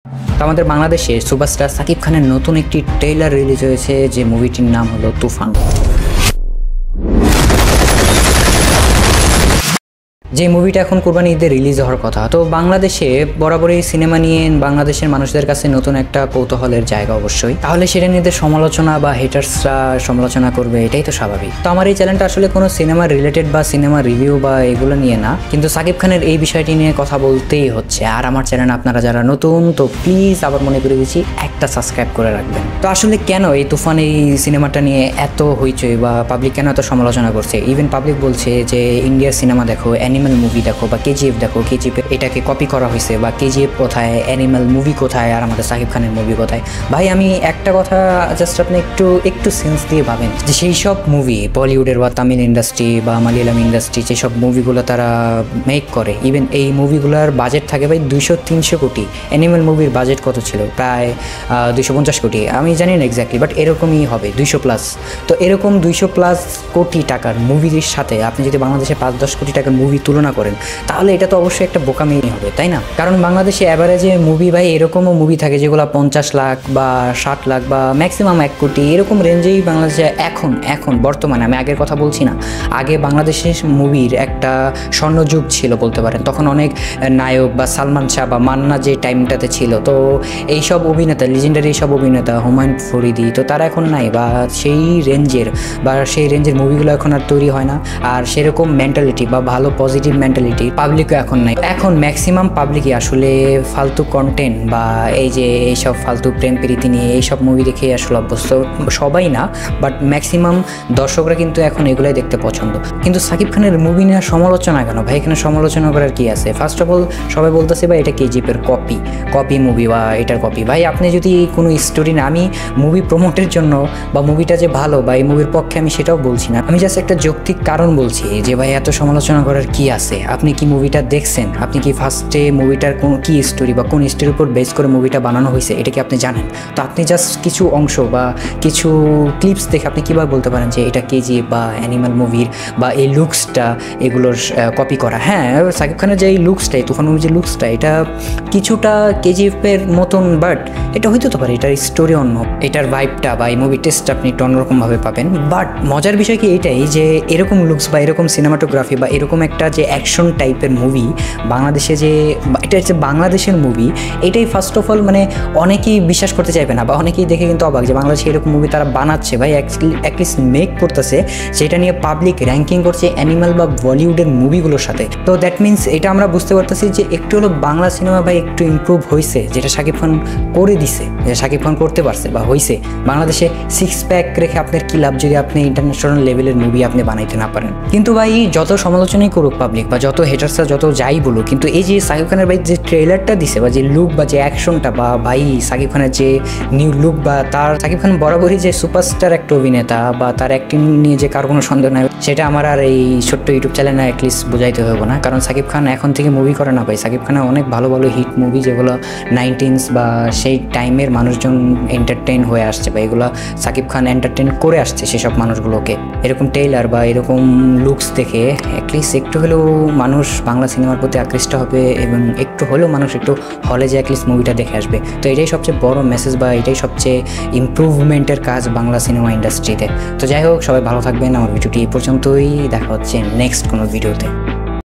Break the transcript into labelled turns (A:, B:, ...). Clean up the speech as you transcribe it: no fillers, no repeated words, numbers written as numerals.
A: তো আমাদের বাংলাদেশে সুপারস্টার সাকিব খানের নতুন একটি ট্রেইলার রিলিজ হয়েছে, যে মুভিটির নাম হলো তুফান। যে মুভিটা এখন কুরবানি ঈদে রিলিজ হওয়ার কথা। তো বাংলাদেশে বরাবরই সিনেমা নিয়ে বাংলাদেশের মানুষদের কাছে নতুন একটা কৌতূহলের জায়গা অবশ্যই। তাহলে সেটা নিয়ে সমালোচনা বা হেটার্সরা সমালোচনা করবে, এটাই তো স্বাভাবিক। তো আমার এই চ্যানেলটা আসলে কোনো সিনেমা রিলেটেড বা সিনেমা রিভিউ বা এগুলো নিয়ে না, কিন্তু সাকিব খানের এই বিষয়টি নিয়ে কথা বলতেই হচ্ছে। আর আমার চ্যানেল আপনারা যারা নতুন, তো প্লিজ আবার মনে করে দিচ্ছি একটা সাবস্ক্রাইব করে রাখবেন। তো আসলে কেন এই তুফান এই সিনেমাটা নিয়ে এত হইচই বা পাবলিক কেন এত সমালোচনা করছে? ইভেন পাবলিক বলছে যে ইন্ডিয়ার সিনেমা দেখো, অ্যানিমেল মুভি দেখো, বা কেজিএফ দেখো, কেজিএফ এটাকে কপি করা হয়েছে, বা কেজিএফ কোথায়, অ্যানিমেল মুভি কোথায়, আর আমাদের সাকিব খানের মুভি কোথায়। ভাই আমি একটা কথা জাস্ট আপনি একটু সেন্স দিয়ে ভাবেন যে সেই সব মুভি বলিউডের বা তামিল ইন্ডাস্ট্রি বা মালয়ালাম ইন্ডাস্ট্রি যেসব মুভিগুলো তারা মেক করে, ইভেন এই মুভিগুলোর বাজেট থাকে ভাই 200-300 কোটি। অ্যানিমেল মুভির বাজেট কত ছিল? প্রায় 250 কোটি, আমি জানি না এক্স্যাক্টলি, বাট এরকমই হবে, 200+। তো এরকম 200+ কোটি টাকার মুভির সাথে আপনি যদি বাংলাদেশে 5-10 কোটি টাকার মুভি তুলনা করেন, তাহলে এটা তো অবশ্যই একটা বোকামি হবে, তাই না? কারণ বাংলাদেশে অ্যাভারেজে মুভি ভাই এরকমও মুভি থাকে যেগুলো 50 লাখ বা 60 লাখ বা ম্যাক্সিমাম 1 কোটি এরকম রেঞ্জেই বাংলাদেশে এখন বর্তমানে, আমি আগের কথা বলছি না, আগে বাংলাদেশের মুভির একটা স্বর্ণযুগ ছিল বলতে পারেন। তখন অনেক নায়ক বা সালমান শাহ বা মান্না যে টাইমটাতে ছিল, তো এইসব অভিনেতা, লিজেন্ডারি এইসব অভিনেতা, হুমায়ুন ফরিদি, তো তারা এখন নাই, বা সেই রেঞ্জের মুভিগুলো এখন আর তৈরি হয় না। আর সেরকম মেন্টালিটি বা ভালো পজিটিভ মেন্টালিটি পাবলিকও এখন নাই। এখন ম্যাক্সিমাম পাবলিকই আসলে ফালতু কন্টেন্ট বা এই যে এইসব ফালতু প্রেম প্রীতি নিয়ে এইসব মুভি দেখে আসলে অভ্যস্ত। সবাই না, বাট ম্যাক্সিমাম দর্শকরা কিন্তু এখন এগুলাই দেখতে পছন্দ। কিন্তু সাকিব খানের মুভি নেওয়ার সমালোচনা কেন ভাই? এখানে সমালোচনা করার কি আছে? ফার্স্ট অফ অল সবাই বলতেছে ভাই এটা কেজিএফের কপি মুভি বা এটার কপি। ভাই আপনি যদি কোনো স্টোরি না, আমি মুভি প্রমোটের জন্য বা মুভিটা যে ভালো বা এই মুভির পক্ষে আমি সেটাও বলছি না, আমি জাস্ট একটা যৌক্তিক কারণ বলছি যে ভাই এত সমালোচনা করার কি আছে? আপনি কি মুভিটা দেখছেন? আপনি কি ফার্স্টে মুভিটার কোনো কি স্টোরি বা কোন স্টোরির উপর বেস করে মুভিটা বানানো হয়েছে এটা কি আপনি জানেন? তো আপনি জাস্ট কিছু অংশ বা কিছু ক্লিপস দেখে আপনি কীভাবে বলতে পারেন যে এটা কেজিএফ বা অ্যানিমাল মুভির বা এই লুকসটা এগুলোর কপি করা? হ্যাঁ, সাকিব খানের যে এই লুকসটা, তুফান মুভির যে লুকসটা, এটা কিছুটা কেজিএফের মতন, বাট এটা হইতে তো পারে এটার স্টোরি অন্য, এটার ভাইবটা বা এই মুভি টেস্টটা আপনি একটু অন্যরকমভাবে পাবেন। বাট মজার বিষয় কি এটাই যে এরকম লুকস বা এরকম সিনেমাটোগ্রাফি বা এরকম একটা যে অ্যাকশন টাইপের মুভি বাংলাদেশে, যে এটা হচ্ছে বাংলাদেশের মুভি, এটাই ফার্স্ট অফ অল মানে অনেকেই বিশ্বাস করতে চাইবে না, বা অনেকেই দেখে কিন্তু অবাক যে বাংলাদেশে এরকম মুভি তারা বানাচ্ছে ভাই, অ্যাটলিস্ট মেক করতেছে, সেটা নিয়ে পাবলিক র্যাঙ্কিং করছে অ্যানিমাল বা বলিউডের মুভিগুলোর সাথে। তো দ্যাট মিনস এটা আমরা বুঝতে পারতেছি যে একটু হলো বাংলা সিনেমা ভাই একটু ইমপ্রুভ হয়েছে, যেটা সাকিব খান করে দিছে, যেটা সাকিব খান করতে পারছে বা হয়েছে। বাংলাদেশে 6 প্যাক রেখে আপনার কি লাভ যদি আপনি ইন্টারন্যাশনাল লেভেলের মুভি আপনি বানাইতে না পারেন? কিন্তু ভাই যত সমালোচনাই করুক পাবলিক বা যত হেটার্সরা যত যাই বলুক, কিন্তু এই যে সাকিব খানের ভাই যে ট্রেলারটা দিছে বা যে লুক বা যে অ্যাকশনটা, বা ভাই সাকিব খানের যে নিউ লুক, বা তার সাকিব খান বরাবরই যে সুপারস্টার একটা অভিনেতা, বা তার অ্যাক্টিং নিয়ে যে কারো কোনো সন্দেহ নাই, সেটা আমার আর এই ছোট্ট ইউটিউব চ্যানেলে অ্যাটলিস্ট বোঝাইতে হবে না। কারণ সাকিব খান এখন থেকে মুভি করে না ভাই, সাকিব খানের অনেক ভালো ভালো হিট মুভি যেগুলো 90s বা সেই টাইমের মানুষজন এন্টারটেইন হয়ে আসছে, বা এগুলো সাকিব খান এন্টারটেইন করে আসছে সেসব মানুষগুলোকে। এরকম ট্রেলার বা এরকম লুকস দেখে অ্যাটলিস্ট একটু হলেও মানুষ বাংলা সিনেমার প্রতি আকৃষ্ট হবে, এবং একটু হলেও মানুষ একটু হলে যে অ্যাটলিস্ট মুভিটা দেখে আসবে। তো এটাই সবচেয়ে বড় মেসেজ বা এটাই সবচেয়ে ইমপ্রুভমেন্টের কাজ বাংলা সিনেমা ইন্ডাস্ট্রিতে। তো যাই হোক, সবাই ভালো থাকবেন। আমার ভিডিওটি এই পর্যন্তই, দেখা হচ্ছে নেক্সট কোনো ভিডিওতে।